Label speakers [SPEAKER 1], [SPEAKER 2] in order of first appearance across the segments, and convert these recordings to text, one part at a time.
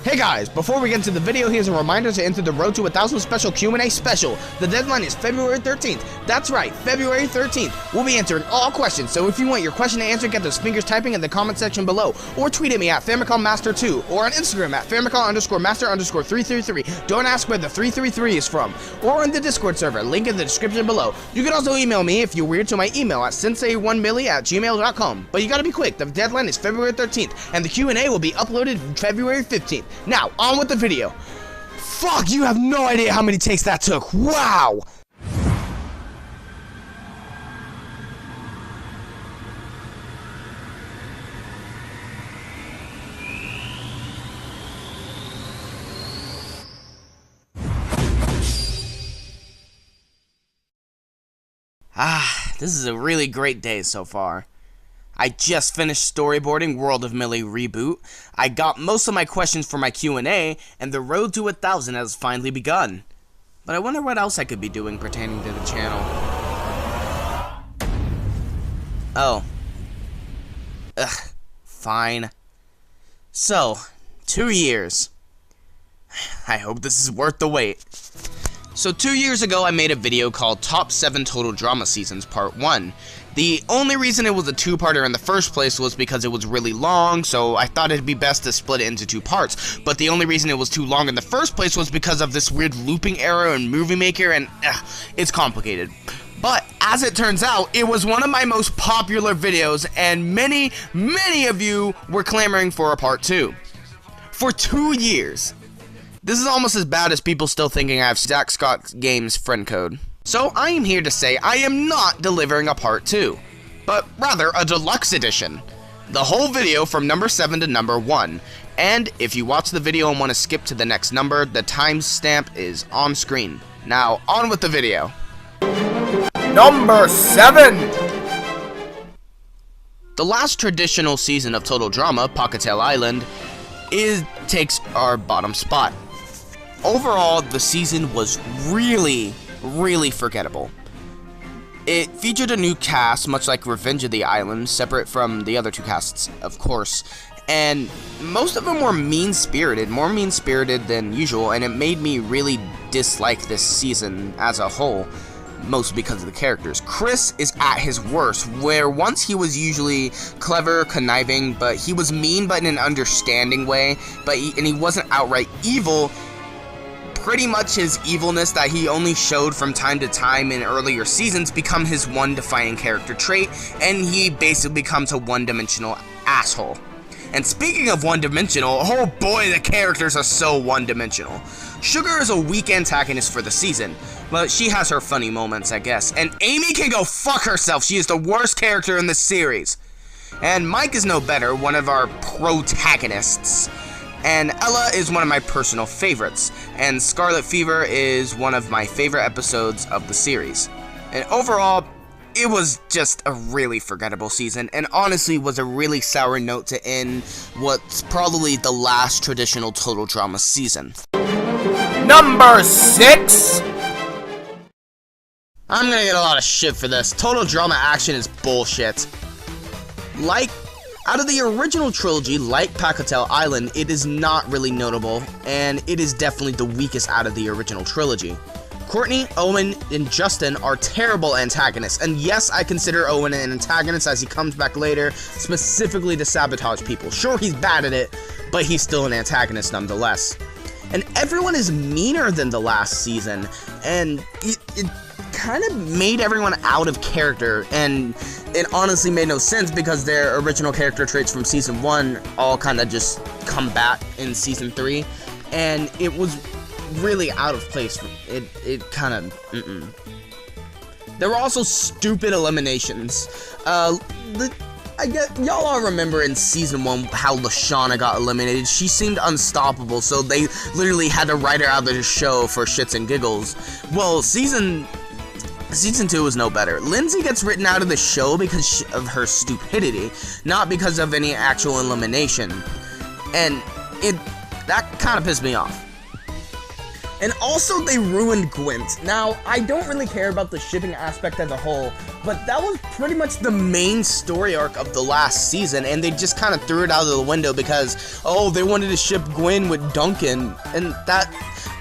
[SPEAKER 1] Hey guys, before we get into the video, here's a reminder to enter the Road to 1,000 special Q&A special. The deadline is February 13th. That's right, February 13th. We'll be answering all questions, so if you want your question answered, get those fingers typing in the comment section below, or tweet at me at FamicomMaster2, or on Instagram at Famicom_Master_333. Don't ask where the 333 is from, or on the Discord server, link in the description below. You can also email me if you're weird to my email at sensei1meli@gmail.com. But you gotta be quick, the deadline is February 13th, and the Q&A will be uploaded February 15th. Now, on with the video. Fuck, you have no idea how many takes that took. Wow! This is a really great day so far. I just finished storyboarding World of Meli Reboot, I got most of my questions for my Q&A, and the road to 1,000 has finally begun. But I wonder what else I could be doing pertaining to the channel. Oh. Ugh. Fine. So, 2 years. I hope this is worth the wait. So 2 years ago, I made a video called Top 7 Total Drama Seasons Part 1. The only reason it was a two-parter in the first place was because it was really long, so I thought it'd be best to split it into 2 parts. But the only reason it was too long in the first place was because of this weird looping error in Movie Maker, and it's complicated. But, as it turns out, it was one of my most popular videos, and many of you were clamoring for a part 2. For 2 years. This is almost as bad as people still thinking I have Zach Scott Games friend code. So I am here to say I am not delivering a part 2, but rather a deluxe edition. The whole video from number 7 to number 1. And if you watch the video and want to skip to the next number, the timestamp is on screen. Now, on with the video. Number 7! The last traditional season of Total Drama, Pakithew Island, takes our bottom spot. Overall, the season was really forgettable. It featured a new cast, much like Revenge of the Island, separate from the other 2 casts, of course, and most of them were mean-spirited, more mean-spirited than usual, and it made me really dislike this season as a whole, mostly because of the characters. Chris is at his worst, where once he was usually clever, conniving, but he was mean but in an understanding way, and he wasn't outright evil. Pretty much his evilness that he only showed from time to time in earlier seasons become his one defining character trait, and he basically becomes a one-dimensional asshole. And speaking of one-dimensional, oh boy, the characters are so one-dimensional. Sugar is a weak antagonist for the season, but she has her funny moments, I guess. And Amy can go fuck herself, she is the worst character in this series. And Mike is no better, one of our protagonists. And Ella is one of my personal favorites, and Scarlet Fever is one of my favorite episodes of the series. And overall, it was just a really forgettable season, and honestly was a really sour note to end what's probably the last traditional Total Drama season. Number 6! I'm gonna get a lot of shit for this. Total Drama action is bullshit. Out of the original trilogy, like Pakithew Island, it is not really notable, and it is definitely the weakest out of the original trilogy. Courtney, Owen, and Justin are terrible antagonists, and yes, I consider Owen an antagonist as he comes back later, specifically to sabotage people. Sure, he's bad at it, but he's still an antagonist nonetheless. And everyone is meaner than the last season, and it kind of made everyone out of character, and it honestly made no sense because their original character traits from season 1 all kind of just come back in season 3, and it was really out of place. It kind of There were also stupid eliminations. I guess y'all all remember in season 1 how Lashana got eliminated. She seemed unstoppable, so they literally had to write her out of the show for shits and giggles. Well, Season 2 was no better. Lindsay gets written out of the show because of her stupidity, not because of any actual elimination. And that kind of pissed me off. And also, they ruined Gwent. Now, I don't really care about the shipping aspect as a whole, but but that was pretty much the main story arc of the last season, and they just kind of threw it out of the window because, oh, they wanted to ship Gwen with Duncan, and that,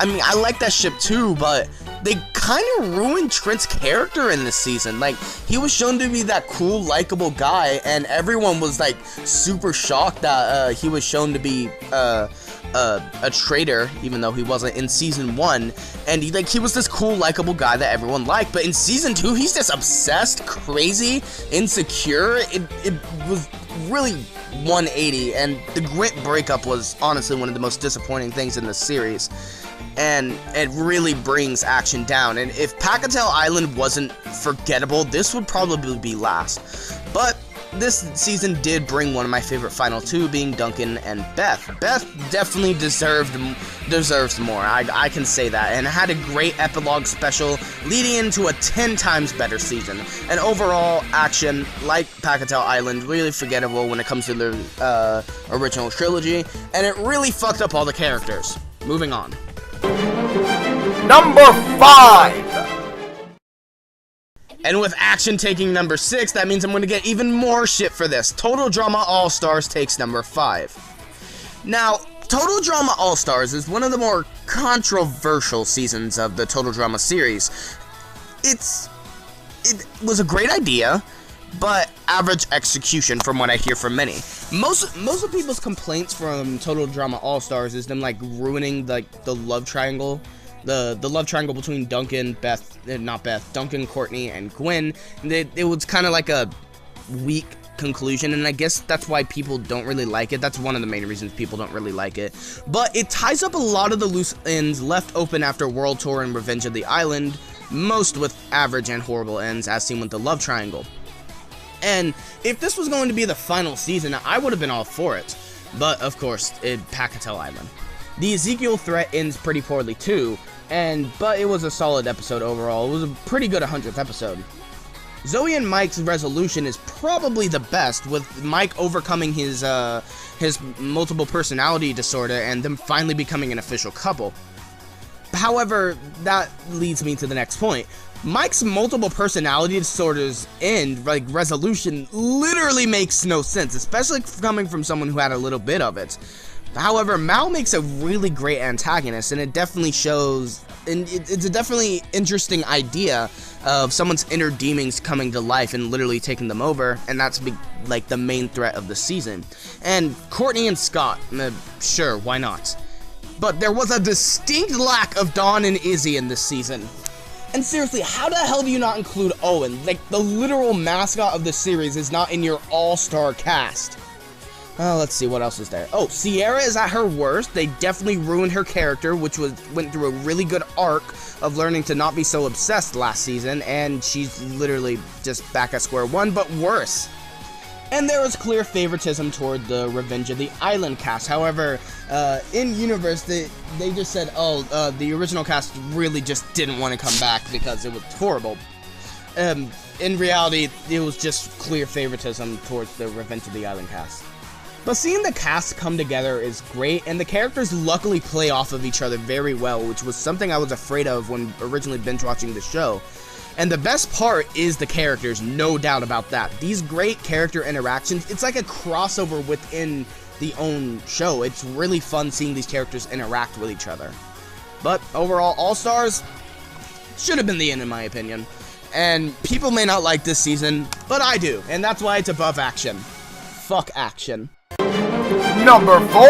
[SPEAKER 1] I mean, I like that ship too, but they kind of ruined Trent's character in this season. Like, he was shown to be that cool, likable guy, and everyone was, like, super shocked that he was shown to be a traitor, even though he wasn't in season 1, and he was this cool, likable guy that everyone liked. But in season 2, he's just obsessed, crazy, insecure. It was really 180, and the Grit breakup was honestly one of the most disappointing things in this series, and it really brings action down. And if Pakithew Island wasn't forgettable, this would probably be last. But this season did bring one of my favorite final two, being Duncan and Beth. Beth definitely deserves more, I can say that, and had a great epilogue special leading into a 10 times better season. And overall, action, like Pakithew Island, really forgettable when it comes to the original trilogy, and it really fucked up all the characters. Moving on.
[SPEAKER 2] Number 5!
[SPEAKER 1] And with action taking number 6, that means I'm going to get even more shit for this. Total Drama All-Stars takes number 5. Now, Total Drama All-Stars is one of the more controversial seasons of the Total Drama series. It was a great idea, but average execution from what I hear from many. Most of people's complaints from Total Drama All-Stars is them, like, ruining, like, the love triangle. The love triangle between Duncan, Duncan, Courtney, and Gwen. It was kind of like a weak conclusion, and I guess that's why people don't really like it. That's one of the main reasons people don't really like it. But it ties up a lot of the loose ends left open after World Tour and Revenge of the Island, most with average and horrible ends, as seen with the love triangle. And if this was going to be the final season, I would have been all for it. But, of course, Pakithew Island. The Ezekiel threat ends pretty poorly too, but it was a solid episode overall. It was a pretty good 100th episode. Zoe and Mike's resolution is probably the best, with Mike overcoming his multiple personality disorder and them finally becoming an official couple. However, that leads me to the next point. Mike's multiple personality disorders resolution literally makes no sense, especially coming from someone who had a little bit of it. However, Mal makes a really great antagonist, and it definitely shows, and it's a definitely interesting idea of someone's inner demons coming to life and literally taking them over, and that's like the main threat of the season. And Courtney and Scott, sure, why not? But there was a distinct lack of Dawn and Izzy in this season. And seriously, how the hell do you not include Owen? Like, the literal mascot of the series is not in your all-star cast. Let's see, what else is there? Oh, Sierra is at her worst. They definitely ruined her character, which went through a really good arc of learning to not be so obsessed last season, and she's literally just back at square one, but worse. And there was clear favoritism toward the Revenge of the Island cast. However, in universe, they just said, the original cast really just didn't want to come back because it was horrible. In reality, it was just clear favoritism towards the Revenge of the Island cast. But seeing the cast come together is great, and the characters luckily play off of each other very well, which was something I was afraid of when originally binge watching the show. And the best part is the characters, no doubt about that. These great character interactions, it's like a crossover within the own show. It's really fun seeing these characters interact with each other. But overall, All-Stars should have been the end in my opinion. And people may not like this season, but I do, and that's why it's above action. Fuck action.
[SPEAKER 2] Number 4!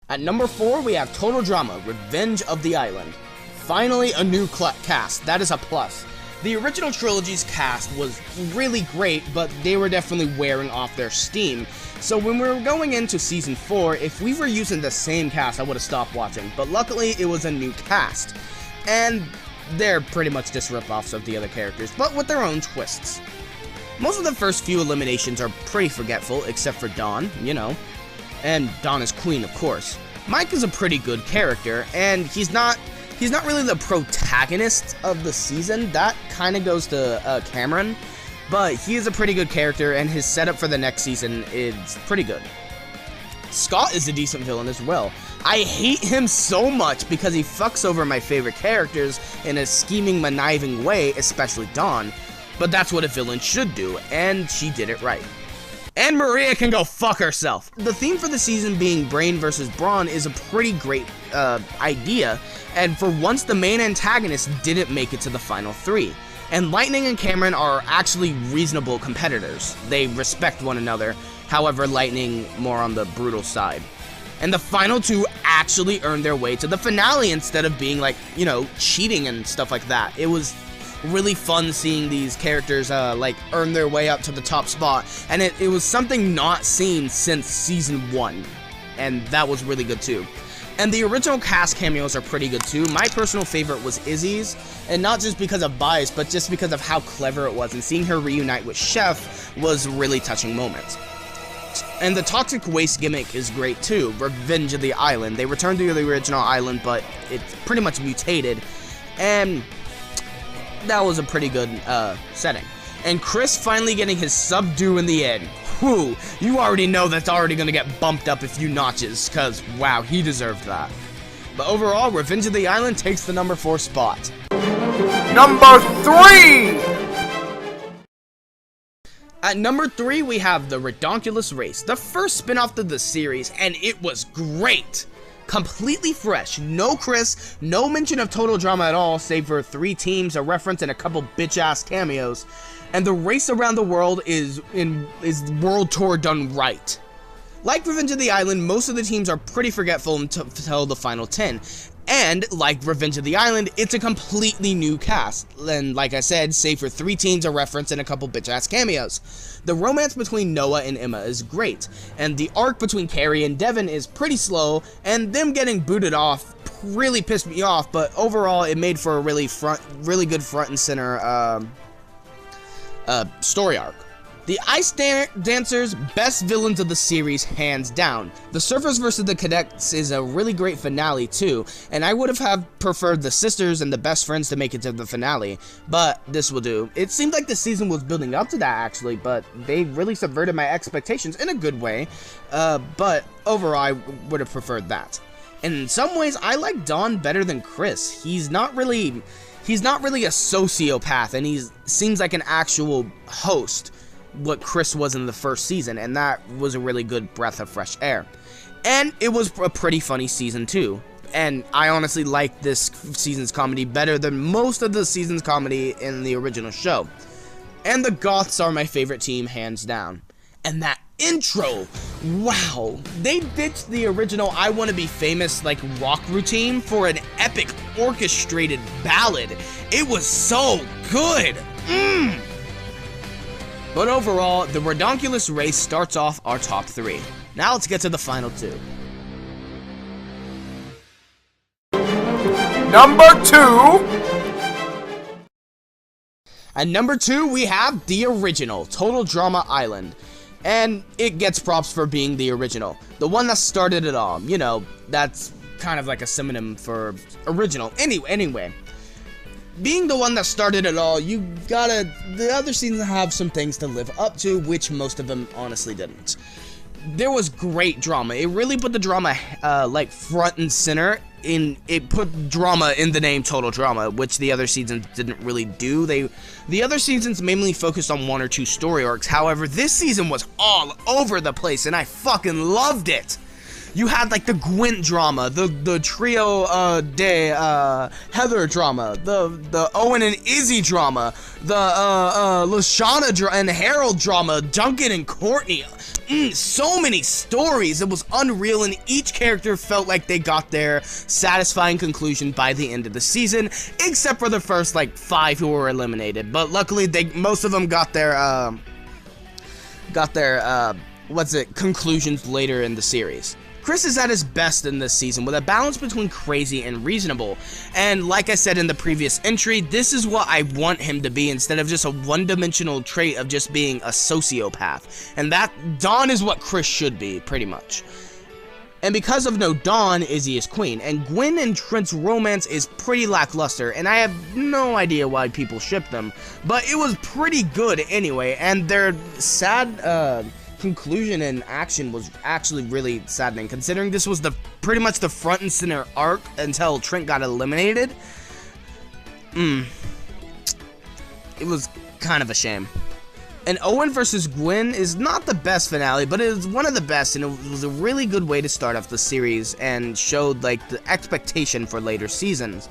[SPEAKER 1] At number 4, we have Total Drama, Revenge of the Island. Finally, a new cast. That is a plus. The original trilogy's cast was really great, but they were definitely wearing off their steam. So when we were going into Season 4, if we were using the same cast, I would have stopped watching. But luckily, it was a new cast. And they're pretty much just rip-offs of the other characters, but with their own twists. Most of the first few eliminations are pretty forgetful, except for Dawn, you know. And Dawn is queen, of course. Mike is a pretty good character, and he's not really the protagonist of the season. That kind of goes to Cameron, but he is a pretty good character, and his setup for the next season is pretty good. Scott is a decent villain as well. I hate him so much because he fucks over my favorite characters in a scheming, conniving way, especially Dawn. But that's what a villain should do, and she did it right. And Maria can go fuck herself. The theme for the season being Brain versus Brawn is a pretty great idea, and for once the main antagonist didn't make it to the final 3. And Lightning and Cameron are actually reasonable competitors. They respect one another, however Lightning more on the brutal side. And the final 2 actually earned their way to the finale instead of being like, you know, cheating and stuff like that. It was really fun seeing these characters like earn their way up to the top spot, and it was something not seen since season 1, and that was really good too. And the original cast cameos are pretty good too. My personal favorite was Izzy's, and not just because of bias, but just because of how clever it was, and seeing her reunite with Chef was a really touching moment. And the toxic waste gimmick is great too. Revenge of the Island. They returned to the original island, but it's pretty much mutated, and that was a pretty good setting. And Chris finally getting his subdue in the end. Whew, you already know that's already gonna get bumped up a few notches, cause wow, he deserved that. But overall, Revenge of the Island takes the number 4 spot.
[SPEAKER 2] Number 3!
[SPEAKER 1] At number 3, we have the Ridonculous Race, the first spin-off of the series, and it was great! Completely fresh, no Chris, no mention of total drama at all, save for 3 teams, a reference, and a couple bitch-ass cameos. And the race around the world is world tour done right. Like Revenge of the Island, most of the teams are pretty forgetful until the final 10. And, like Revenge of the Island, it's a completely new cast. And like I said, save for 3 teams, a reference, and a couple bitch-ass cameos. The romance between Noah and Emma is great, and the arc between Carrie and Devin is pretty slow, and them getting booted off really pissed me off, but overall it made for a really good front and center story arc. The Ice Dancers, best villains of the series, hands down. The Surfers vs. the Cadets is a really great finale too, and I would have preferred the sisters and the best friends to make it to the finale, but this will do. It seemed like the season was building up to that actually, but they really subverted my expectations in a good way, but overall I would have preferred that. And in some ways, I like Dawn better than Chris. He's not really a sociopath, and he seems like an actual host, what Chris was in the first season, and that was a really good breath of fresh air. And it was a pretty funny season too, and I honestly like this season's comedy better than most of the season's comedy in the original show. And the Goths are my favorite team, hands down. And that intro, wow, they ditched the original I Wanna Be Famous like rock routine for an epic orchestrated ballad. It was so good. But overall, the Ridonculous Race starts off our top 3. Now let's get to the final 2.
[SPEAKER 2] Number 2!
[SPEAKER 1] At number 2, we have the original, Total Drama Island. And it gets props for being the original. The one that started it all. You know, that's kind of like a synonym for original. Anyway. Being the one that started it all, the other seasons have some things to live up to, which most of them honestly didn't. There was great drama. It really put the drama, like, front and center. It put drama in the name Total Drama, which the other seasons didn't really do. The other seasons mainly focused on 1 or 2 story arcs. However, this season was all over the place, and I fucking loved it. You had like the Gwent drama, the trio Heather drama, the Owen and Izzy drama, the Lashana and Harold drama, Duncan and Courtney. So many stories. It was unreal, and each character felt like they got their satisfying conclusion by the end of the season, except for the first like 5 who were eliminated. But luckily, most of them got their conclusions later in the series. Chris is at his best in this season, with a balance between crazy and reasonable, and like I said in the previous entry, this is what I want him to be instead of just a one-dimensional trait of just being a sociopath, and that Dawn is what Chris should be, pretty much. And because of no Dawn, Izzy is queen, and Gwen and Trent's romance is pretty lackluster, and I have no idea why people ship them, but it was pretty good anyway, and their sad, conclusion and action was actually really saddening, considering this was pretty much the front and center arc until Trent got eliminated. It was kind of a shame. And Owen versus Gwen is not the best finale, but it is one of the best, and it was a really good way to start off the series and showed like the expectation for later seasons.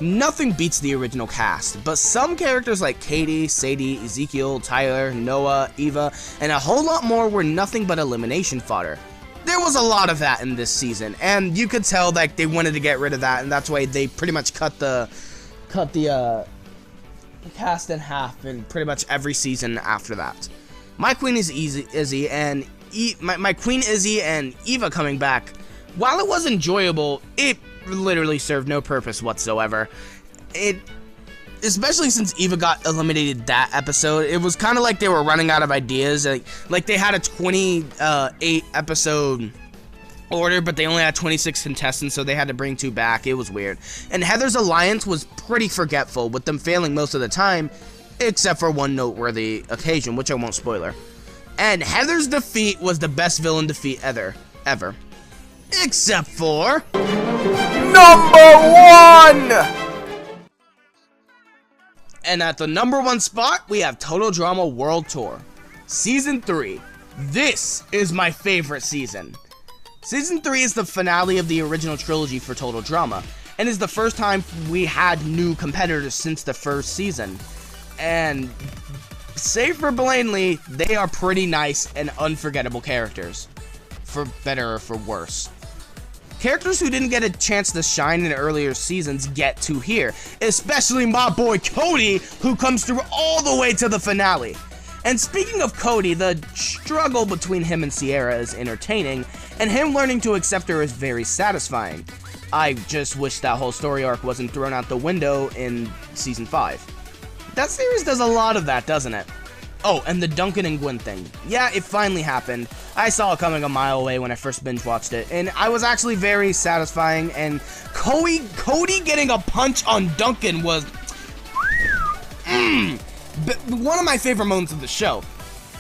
[SPEAKER 1] Nothing beats the original cast, but some characters like Katie, Sadie, Ezekiel, Tyler, Noah, Eva, and a whole lot more were nothing but elimination fodder. There was a lot of that in this season, and you could tell like they wanted to get rid of that, and that's why they pretty much cut the cast in half in pretty much every season after that. My Queen is Izzy and my Queen Izzy and Eva coming back, while it was enjoyable, it literally served no purpose whatsoever. Especially since Eva got eliminated that episode, it was kind of like they were running out of ideas. Like they had a 28 episode order, but they only had 26 contestants, so they had to bring 2 back. It was weird. And Heather's alliance was pretty forgetful, with them failing most of the time, except for one noteworthy occasion, which I won't spoiler. And Heather's defeat was the best villain defeat ever. Except for
[SPEAKER 2] Number 1!
[SPEAKER 1] And at the number 1 spot, we have Total Drama World Tour. Season 3. This is my favorite season. Season 3 is the finale of the original trilogy for Total Drama, and is the first time we had new competitors since the first season. And, say for plainly, they are pretty nice and unforgettable characters. For better or for worse. Characters who didn't get a chance to shine in earlier seasons get to here, especially my boy Cody, who comes through all the way to the finale. And speaking of Cody, the struggle between him and Sierra is entertaining, and him learning to accept her is very satisfying. I just wish that whole story arc wasn't thrown out the window in Season 5. That series does a lot of that, doesn't it? Oh, and the Duncan and Gwen thing. Yeah, it finally happened. I saw it coming a mile away when I first binge-watched it, and I was actually very satisfying, and Cody getting a punch on Duncan was one of my favorite moments of the show.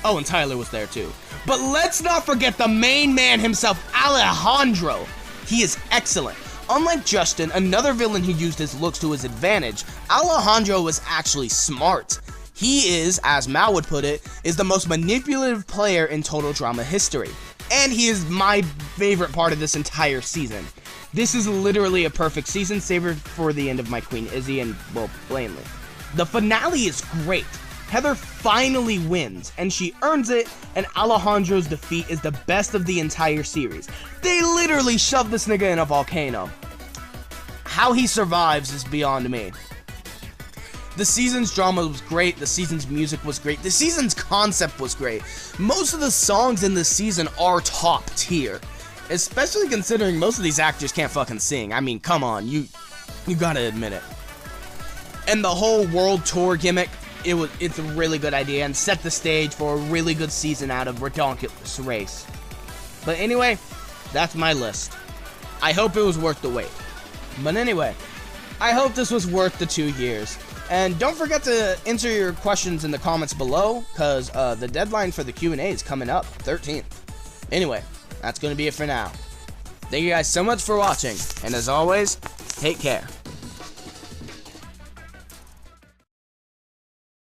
[SPEAKER 1] Oh, and Tyler was there too. But let's not forget the main man himself, Alejandro. He is excellent. Unlike Justin, another villain who used his looks to his advantage, Alejandro was actually smart. He is, as Mal would put it, is the most manipulative player in Total Drama history. And he is my favorite part of this entire season. This is literally a perfect season, save for the end of my Queen Izzy and, well, plainly. The finale is great. Heather finally wins, and she earns it, and Alejandro's defeat is the best of the entire series. They literally shoved this nigga in a volcano. How he survives is beyond me. The season's drama was great, the season's music was great, the season's concept was great. Most of the songs in this season are top tier. Especially considering most of these actors can't fucking sing. I mean, come on, you gotta admit it. And the whole world tour gimmick, it's a really good idea and set the stage for a really good season out of Ridonculous race. But anyway, that's my list. I hope it was worth the wait. But anyway, I hope this was worth the 2 years. And don't forget to answer your questions in the comments below, because the deadline for the Q&A is coming up, 13th. Anyway, that's going to be it for now. Thank you guys so much for watching, and as always, take care.